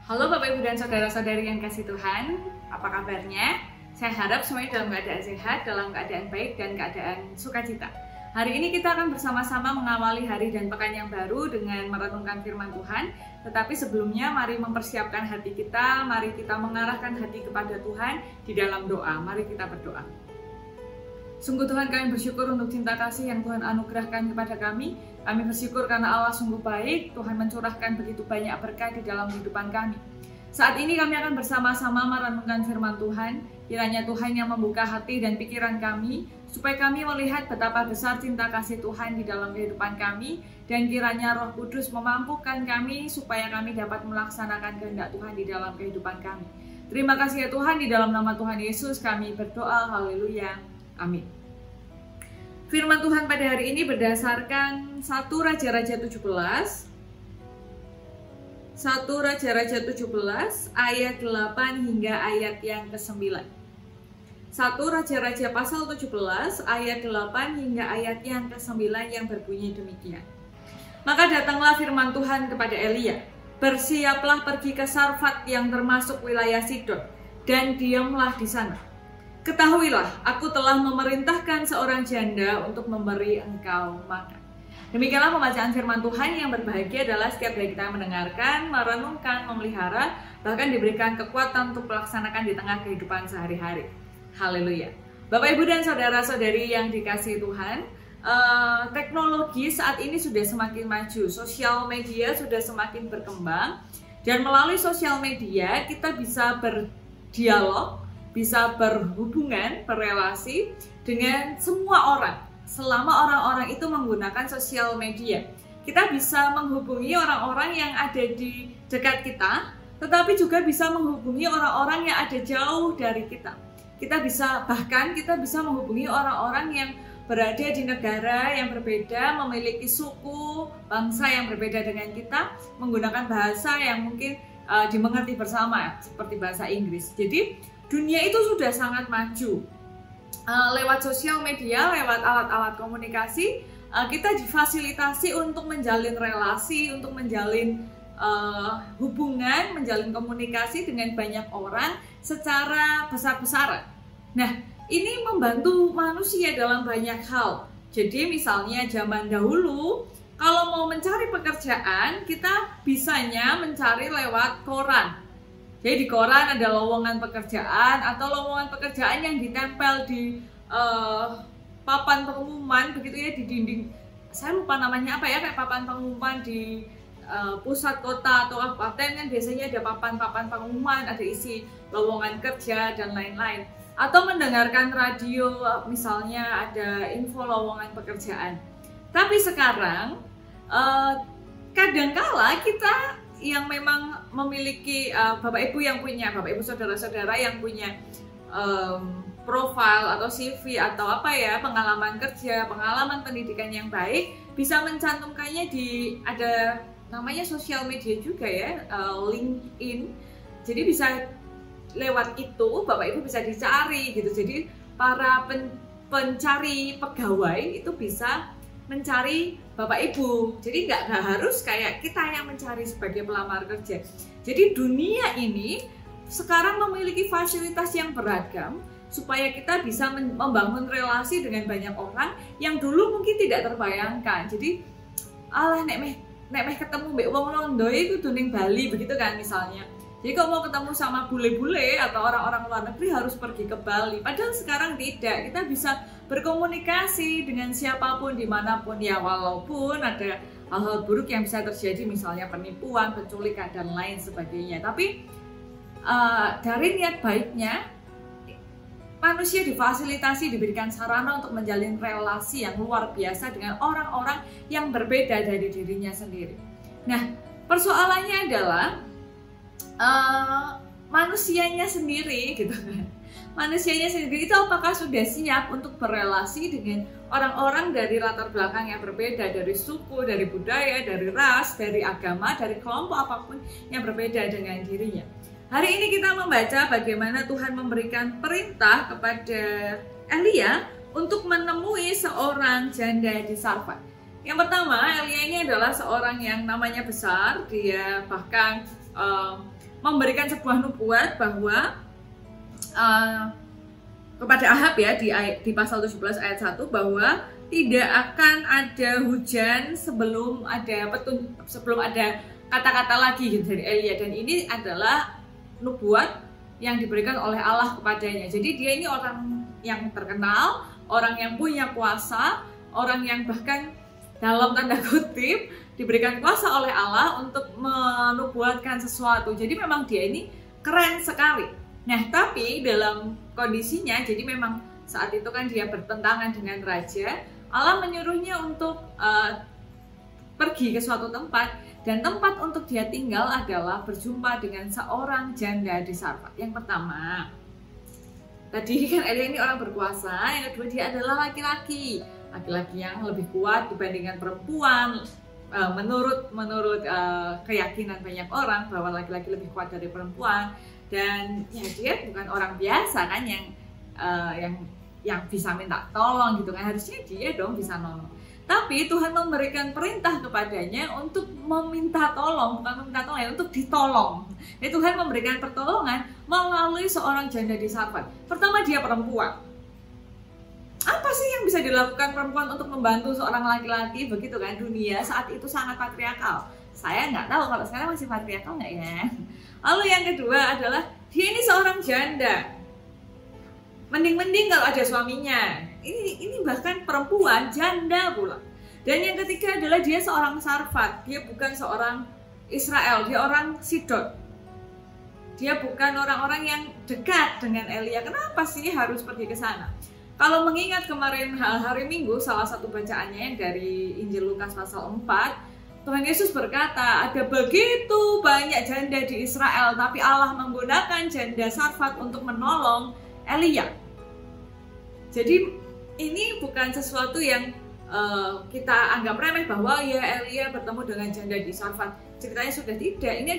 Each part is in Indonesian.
Halo Bapak Ibu dan Saudara-saudari yang kasih Tuhan, apa kabarnya? Saya harap semuanya dalam keadaan sehat, dalam keadaan baik, dan keadaan sukacita. Hari ini kita akan bersama-sama mengawali hari dan pekan yang baru dengan merenungkan firman Tuhan. Tetapi sebelumnya mari mempersiapkan hati kita, mari kita mengarahkan hati kepada Tuhan di dalam doa. Mari kita berdoa. Sungguh Tuhan, kami bersyukur untuk cinta kasih yang Tuhan anugerahkan kepada kami. Kami bersyukur karena Allah sungguh baik, Tuhan mencurahkan begitu banyak berkat di dalam kehidupan kami. Saat ini kami akan bersama-sama merenungkan firman Tuhan. Kiranya Tuhan yang membuka hati dan pikiran kami, supaya kami melihat betapa besar cinta kasih Tuhan di dalam kehidupan kami. Dan kiranya Roh Kudus memampukan kami, supaya kami dapat melaksanakan kehendak Tuhan di dalam kehidupan kami. Terima kasih ya Tuhan, di dalam nama Tuhan Yesus kami berdoa, haleluya. Amin. Firman Tuhan pada hari ini berdasarkan 1 Raja-Raja 17 ayat 8 hingga ayat yang ke-9. 1 Raja-Raja pasal 17 ayat 8 hingga ayat yang ke-9 yang berbunyi demikian. Maka datanglah firman Tuhan kepada Elia, "Bersiaplah pergi ke Sarfat yang termasuk wilayah Sidon, dan diamlah di sana. Ketahuilah, aku telah memerintahkan seorang janda untuk memberi engkau makan." Demikianlah pembacaan firman Tuhan. Yang berbahagia adalah setiap dari kita mendengarkan, merenungkan, memelihara, bahkan diberikan kekuatan untuk melaksanakan di tengah kehidupan sehari-hari. Haleluya. Bapak, Ibu, dan saudara-saudari yang dikasihi Tuhan, teknologi saat ini sudah semakin maju, sosial media sudah semakin berkembang, dan melalui sosial media kita bisa berdialog, bisa berhubungan, berrelasi dengan semua orang. Selama orang-orang itu menggunakan sosial media, kita bisa menghubungi orang-orang yang ada di dekat kita, tetapi juga bisa menghubungi orang-orang yang ada jauh dari kita. Kita bisa menghubungi orang-orang yang berada di negara yang berbeda, memiliki suku, bangsa yang berbeda dengan kita, menggunakan bahasa yang mungkin dimengerti bersama, seperti bahasa Inggris. Jadi dunia itu sudah sangat maju. Lewat sosial media, lewat alat-alat komunikasi, kita difasilitasi untuk menjalin relasi, untuk menjalin hubungan, menjalin komunikasi dengan banyak orang secara besar-besaran. Nah, ini membantu manusia dalam banyak hal. Jadi misalnya zaman dahulu, kalau mau mencari pekerjaan, kita bisanya mencari lewat koran. Jadi di koran ada lowongan pekerjaan atau lowongan pekerjaan yang ditempel di papan pengumuman, begitu ya, di dinding. Saya lupa namanya apa ya, kayak papan pengumuman di pusat kota atau kabupaten kan biasanya ada papan-papan pengumuman, ada isi lowongan kerja dan lain-lain. Atau mendengarkan radio, misalnya ada info lowongan pekerjaan. Tapi sekarang kadangkala kita yang memang memiliki Bapak Ibu saudara-saudara yang punya profil atau CV atau pengalaman kerja, pengalaman pendidikan yang baik, bisa mencantumkannya di ada namanya sosial media juga ya, LinkedIn. Jadi bisa lewat itu Bapak Ibu bisa dicari gitu. Jadi para pencari pegawai itu bisa mencari Bapak Ibu. Jadi nggak harus kayak kita yang mencari sebagai pelamar kerja. Jadi dunia ini sekarang memiliki fasilitas yang beragam supaya kita bisa membangun relasi dengan banyak orang yang dulu mungkin tidak terbayangkan. Jadi nek meh ketemu mbek wong londo iku ning Bali begitu kan misalnya. Jadi kalau mau ketemu sama bule-bule atau orang-orang luar negeri harus pergi ke Bali. Padahal sekarang tidak, kita bisa berkomunikasi dengan siapapun, dimanapun ya, walaupun ada hal-hal buruk yang bisa terjadi, misalnya penipuan, penculikan, dan lain sebagainya. Tapi dari niat baiknya, manusia difasilitasi, diberikan sarana untuk menjalin relasi yang luar biasa dengan orang-orang yang berbeda dari dirinya sendiri. Nah, persoalannya adalah manusianya sendiri gitu kan. Manusianya sendiri itu apakah sudah siap untuk berelasi dengan orang-orang dari latar belakang yang berbeda, dari suku, dari budaya, dari ras, dari agama, dari kelompok apapun yang berbeda dengan dirinya. Hari ini kita membaca bagaimana Tuhan memberikan perintah kepada Elia untuk menemui seorang janda di Sarfat. Yang pertama, Elia ini adalah seorang yang namanya besar, dia bahkan memberikan sebuah nubuat bahwa kepada Ahab ya di pasal 17 ayat 1 bahwa tidak akan ada hujan sebelum ada kata-kata lagi gitu dari Elia, dan ini adalah nubuat yang diberikan oleh Allah kepadanya. Jadi dia ini orang yang terkenal, orang yang punya kuasa, orang yang bahkan dalam tanda kutip diberikan kuasa oleh Allah untuk menubuatkan sesuatu. Jadi memang dia ini keren sekali. Nah, tapi dalam kondisinya, jadi memang saat itu kan dia bertentangan dengan raja. Allah menyuruhnya untuk pergi ke suatu tempat, dan tempat untuk dia tinggal adalah berjumpa dengan seorang janda di Sarfat. Yang pertama, tadi kan Elia ini orang berkuasa. Yang kedua, dia adalah laki-laki yang lebih kuat dibandingkan perempuan. Menurut keyakinan banyak orang bahwa laki-laki lebih kuat dari perempuan, dan ya dia bukan orang biasa kan yang bisa minta tolong gitu kan, harusnya dia dong bisa nolong. Tapi Tuhan memberikan perintah kepadanya untuk meminta tolong, bukan meminta tolong ya, untuk ditolong. Jadi Tuhan memberikan pertolongan melalui seorang janda di Sarfat. Pertama, dia perempuan. Apa sih yang bisa dilakukan perempuan untuk membantu seorang laki-laki? Begitu kan, dunia saat itu sangat patriarkal. Saya nggak tahu kalau sekarang masih patriarkal nggak ya. Lalu yang kedua adalah dia ini seorang janda. Mending-mending kalau ada suaminya. Ini bahkan perempuan janda pula. Dan yang ketiga adalah dia seorang Sarfat. Dia bukan seorang Israel, dia orang Sidon. Dia bukan orang-orang yang dekat dengan Elia. Kenapa sih harus pergi ke sana? Kalau mengingat kemarin hari Minggu, salah satu bacaannya yang dari Injil Lukas pasal 4, Tuhan Yesus berkata, ada begitu banyak janda di Israel, tapi Allah menggunakan janda Sarfat untuk menolong Elia. Jadi ini bukan sesuatu yang kita anggap remeh bahwa ya Elia bertemu dengan janda di Sarfat. Ceritanya sudah tidak. Ini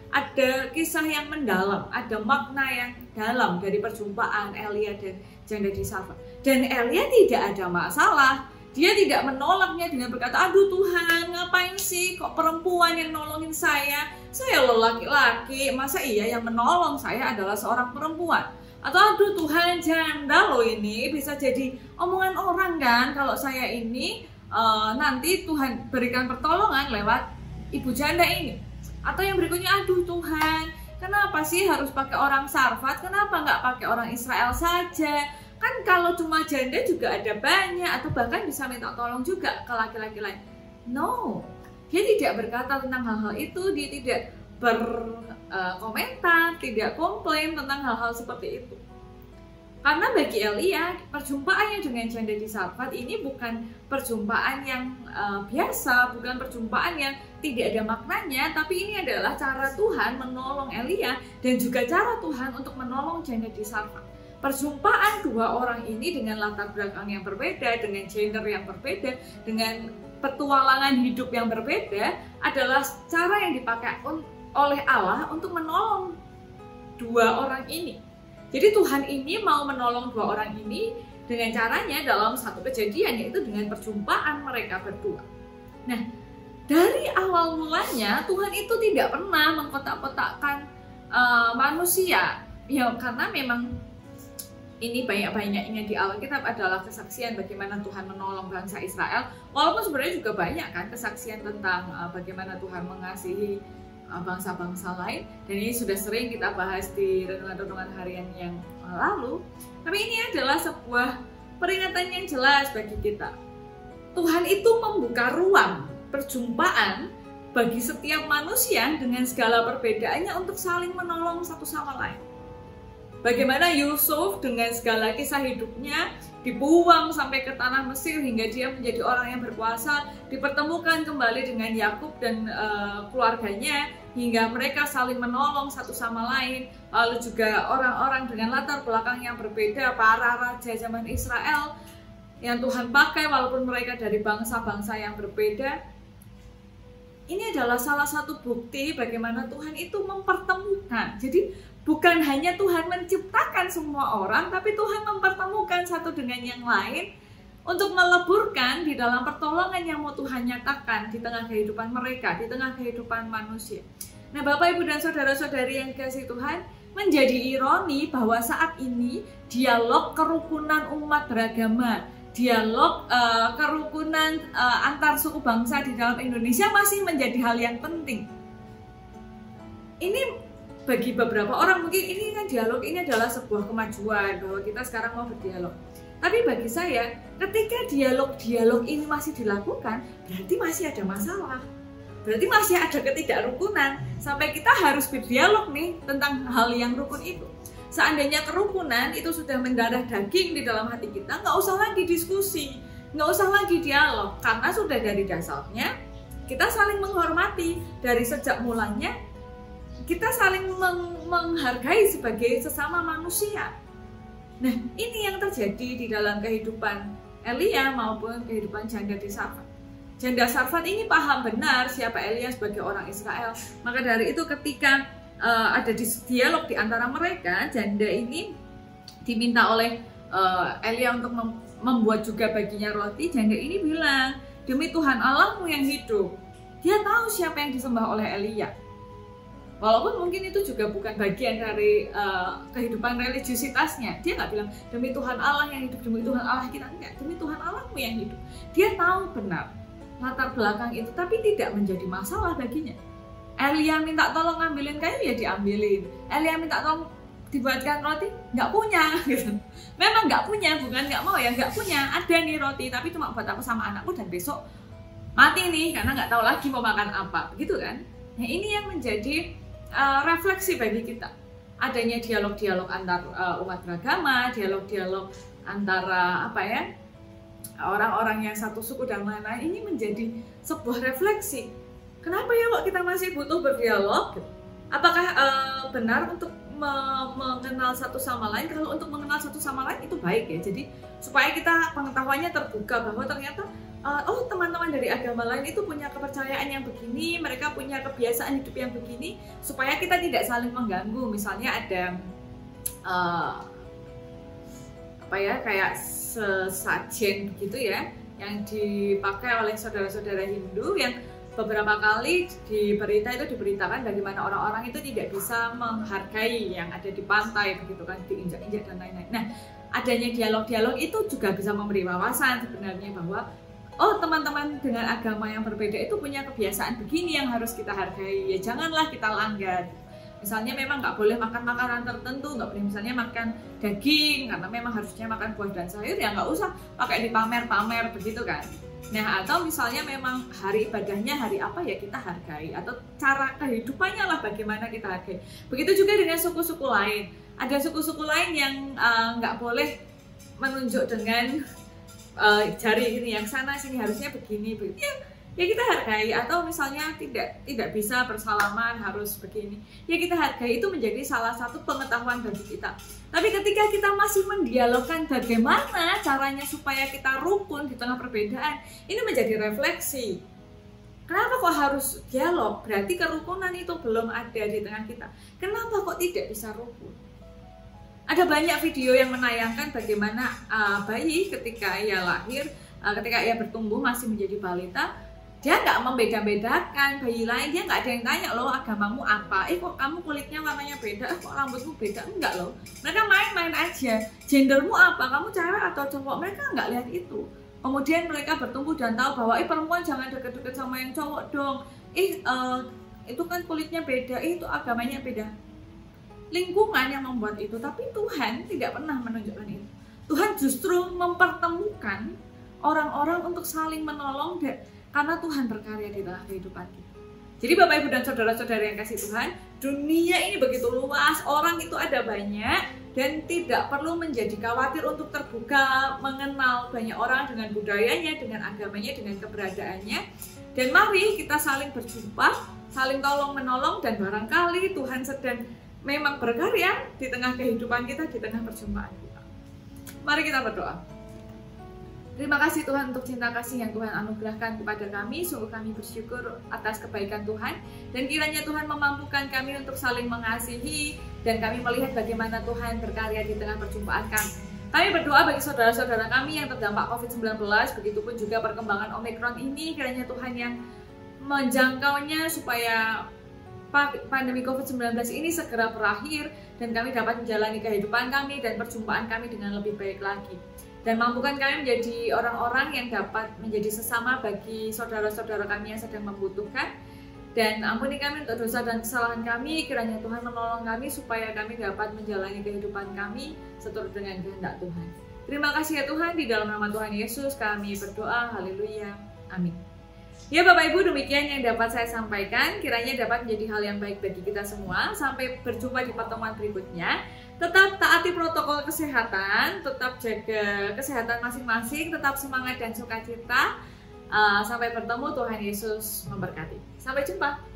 ada kisah yang mendalam, ada makna yang dalam dari perjumpaan Elia dan janda di Sarfat. Dan Elia tidak ada masalah. Dia tidak menolaknya dengan berkata, aduh Tuhan, ngapain sih kok perempuan yang nolongin saya? Saya loh laki-laki, masa iya yang menolong saya adalah seorang perempuan? Atau aduh Tuhan, janda loh ini, bisa jadi omongan orang kan kalau saya ini nanti Tuhan berikan pertolongan lewat ibu janda ini. Atau yang berikutnya, aduh Tuhan, kenapa sih harus pakai orang Sarfat? Kenapa nggak pakai orang Israel saja? Kan kalau cuma janda juga ada banyak, atau bahkan bisa minta tolong juga ke laki-laki lain. No, dia tidak berkata tentang hal-hal itu, dia tidak berkomentar, tidak komplain tentang hal-hal seperti itu. Karena bagi Elia, perjumpaannya dengan janda di Sarfat ini bukan perjumpaan yang biasa, bukan perjumpaan yang tidak ada maknanya, tapi ini adalah cara Tuhan menolong Elia dan juga cara Tuhan untuk menolong janda di Sarfat. Perjumpaan dua orang ini dengan latar belakang yang berbeda, dengan gender yang berbeda, dengan petualangan hidup yang berbeda adalah cara yang dipakai oleh Allah untuk menolong dua orang ini. Jadi Tuhan ini mau menolong dua orang ini dengan caranya dalam satu kejadian, yaitu dengan perjumpaan mereka berdua. Nah, dari awal mulanya Tuhan itu tidak pernah mengkotak-kotakkan manusia, ya karena memang ini banyak-banyaknya di Alkitab adalah kesaksian bagaimana Tuhan menolong bangsa Israel. Walaupun sebenarnya juga banyak kan kesaksian tentang bagaimana Tuhan mengasihi bangsa-bangsa lain. Dan ini sudah sering kita bahas di renungan-renungan harian yang lalu. Tapi ini adalah sebuah peringatan yang jelas bagi kita. Tuhan itu membuka ruang perjumpaan bagi setiap manusia dengan segala perbedaannya untuk saling menolong satu sama lain. Bagaimana Yusuf dengan segala kisah hidupnya dibuang sampai ke tanah Mesir hingga dia menjadi orang yang berkuasa, dipertemukan kembali dengan Yakub dan keluarganya hingga mereka saling menolong satu sama lain. Lalu juga orang-orang dengan latar belakang yang berbeda, para raja zaman Israel yang Tuhan pakai walaupun mereka dari bangsa-bangsa yang berbeda. Ini adalah salah satu bukti bagaimana Tuhan itu mempertemukan. Jadi bukan hanya Tuhan menciptakan semua orang, tapi Tuhan mempertemukan satu dengan yang lain untuk meleburkan di dalam pertolongan yang mau Tuhan nyatakan di tengah kehidupan mereka, di tengah kehidupan manusia. Nah, Bapak, Ibu, dan saudara-saudari yang dikasihi Tuhan, menjadi ironi bahwa saat ini dialog kerukunan umat beragama, dialog kerukunan antar suku bangsa di dalam Indonesia masih menjadi hal yang penting. Ini bagi beberapa orang mungkin ini kan dialog ini adalah sebuah kemajuan bahwa kita sekarang mau berdialog. Tapi bagi saya, ketika dialog-dialog ini masih dilakukan, berarti masih ada masalah. Berarti masih ada ketidakrukunan sampai kita harus berdialog nih tentang hal yang rukun itu. Seandainya kerukunan itu sudah mendarah daging di dalam hati kita, nggak usah lagi diskusi, nggak usah lagi dialog, karena sudah dari dasarnya kita saling menghormati. Dari sejak mulanya kita saling menghargai sebagai sesama manusia. Nah, ini yang terjadi di dalam kehidupan Elia maupun kehidupan janda di Sarfat. Janda Sarfat ini paham benar siapa Elia sebagai orang Israel. Maka dari itu ketika ada dialog di antara mereka, janda ini diminta oleh Elia untuk membuat juga baginya roti. Janda ini bilang, demi Tuhan Allahmu yang hidup. Dia tahu siapa yang disembah oleh Elia. Walaupun mungkin itu juga bukan bagian dari kehidupan religiusitasnya. Dia nggak bilang, demi Tuhan Allah yang hidup, demi Tuhan Allah kita. Enggak, demi Tuhan Allahmu yang hidup. Dia tahu benar latar belakang itu, tapi tidak menjadi masalah baginya. Elia minta tolong ngambilin kayu, ya diambilin. Elia minta tolong dibuatkan roti, nggak punya gitu. Memang nggak punya, bukan nggak mau ya, nggak punya. Ada nih roti, tapi cuma buat aku sama anakku dan besok mati nih karena nggak tahu lagi mau makan apa, begitu kan? Nah, ini yang menjadi refleksi bagi kita. Adanya dialog-dialog antar umat beragama, dialog-dialog antara orang-orang yang satu suku dan lain-lain, ini menjadi sebuah refleksi. Kenapa ya kok kita masih butuh berdialog? Apakah benar untuk mengenal satu sama lain? Kalau untuk mengenal satu sama lain itu baik ya. Jadi supaya kita pengetahuannya terbuka bahwa ternyata teman-teman dari agama lain itu punya kepercayaan yang begini, mereka punya kebiasaan hidup yang begini, supaya kita tidak saling mengganggu. Misalnya ada kayak sesajen begitu ya, yang dipakai oleh saudara-saudara Hindu yang beberapa kali di berita itu diberitakan bagaimana orang-orang itu tidak bisa menghargai yang ada di pantai begitu kan, diinjak-injak dan lain-lain. Nah, adanya dialog-dialog itu juga bisa memberi wawasan sebenarnya bahwa teman-teman dengan agama yang berbeda itu punya kebiasaan begini yang harus kita hargai, ya janganlah kita langgar. Misalnya memang nggak boleh makan makanan tertentu, nggak boleh misalnya makan daging karena memang harusnya makan buah dan sayur, ya nggak usah pakai dipamer-pamer begitu kan. Nah, atau misalnya memang hari ibadahnya hari apa, ya kita hargai, atau cara kehidupannya lah bagaimana kita hargai. Begitu juga dengan suku-suku lain. Ada suku-suku lain yang nggak boleh menunjuk dengan jari ini, yang sana sini harusnya begini ya kita hargai. Atau misalnya tidak bisa bersalaman, harus begini, ya kita hargai. Itu menjadi salah satu pengetahuan bagi kita. Tapi ketika kita masih mendialogkan bagaimana caranya supaya kita rukun di tengah perbedaan, ini menjadi refleksi. Kenapa kok harus dialog? Berarti kerukunan itu belum ada di tengah kita. Kenapa kok tidak bisa rukun? Ada banyak video yang menayangkan bagaimana bayi ketika ia lahir, ketika ia bertumbuh masih menjadi balita, dia nggak membeda-bedakan bayi lain. Dia nggak ada yang tanya, loh agamamu apa? Kok kamu kulitnya warnanya beda? Kok rambutmu beda? Enggak loh. Mereka main-main aja. Gendermu apa? Kamu cewek atau cowok? Mereka nggak lihat itu. Kemudian mereka bertumbuh dan tahu bahwa perempuan jangan deket-deket sama yang cowok dong. Itu kan kulitnya beda. Itu agamanya beda. Lingkungan yang membuat itu, tapi Tuhan tidak pernah menunjukkan itu. Tuhan justru mempertemukan orang-orang untuk saling menolong karena Tuhan berkarya di tengah kehidupan kita. Jadi Bapak Ibu dan saudara-saudara yang kasih Tuhan, dunia ini begitu luas, orang itu ada banyak, dan tidak perlu menjadi khawatir untuk terbuka, mengenal banyak orang dengan budayanya, dengan agamanya, dengan keberadaannya. Dan mari kita saling berjumpa, saling tolong menolong, dan barangkali Tuhan sedang memang berkarya di tengah kehidupan kita, di tengah perjumpaan kita. Mari kita berdoa. Terima kasih Tuhan untuk cinta kasih yang Tuhan anugerahkan kepada kami. Sungguh kami bersyukur atas kebaikan Tuhan, dan kiranya Tuhan memampukan kami untuk saling mengasihi, dan kami melihat bagaimana Tuhan berkarya di tengah perjumpaan kami. Kami berdoa bagi saudara-saudara kami yang terdampak COVID-19, begitupun juga perkembangan Omikron ini, kiranya Tuhan yang menjangkaunya supaya pandemi COVID-19 ini segera berakhir dan kami dapat menjalani kehidupan kami dan perjumpaan kami dengan lebih baik lagi. Dan mampukan kami menjadi orang-orang yang dapat menjadi sesama bagi saudara-saudara kami yang sedang membutuhkan. Dan ampuni kami untuk dosa dan kesalahan kami, kiranya Tuhan menolong kami supaya kami dapat menjalani kehidupan kami seturut dengan kehendak Tuhan. Terima kasih ya Tuhan, di dalam nama Tuhan Yesus kami berdoa, haleluya, amin. Ya Bapak Ibu, demikian yang dapat saya sampaikan, kiranya dapat menjadi hal yang baik bagi kita semua. Sampai berjumpa di pertemuan berikutnya. Tetap taati protokol kesehatan, tetap jaga kesehatan masing-masing, tetap semangat dan sukacita. Sampai bertemu, Tuhan Yesus memberkati. Sampai jumpa.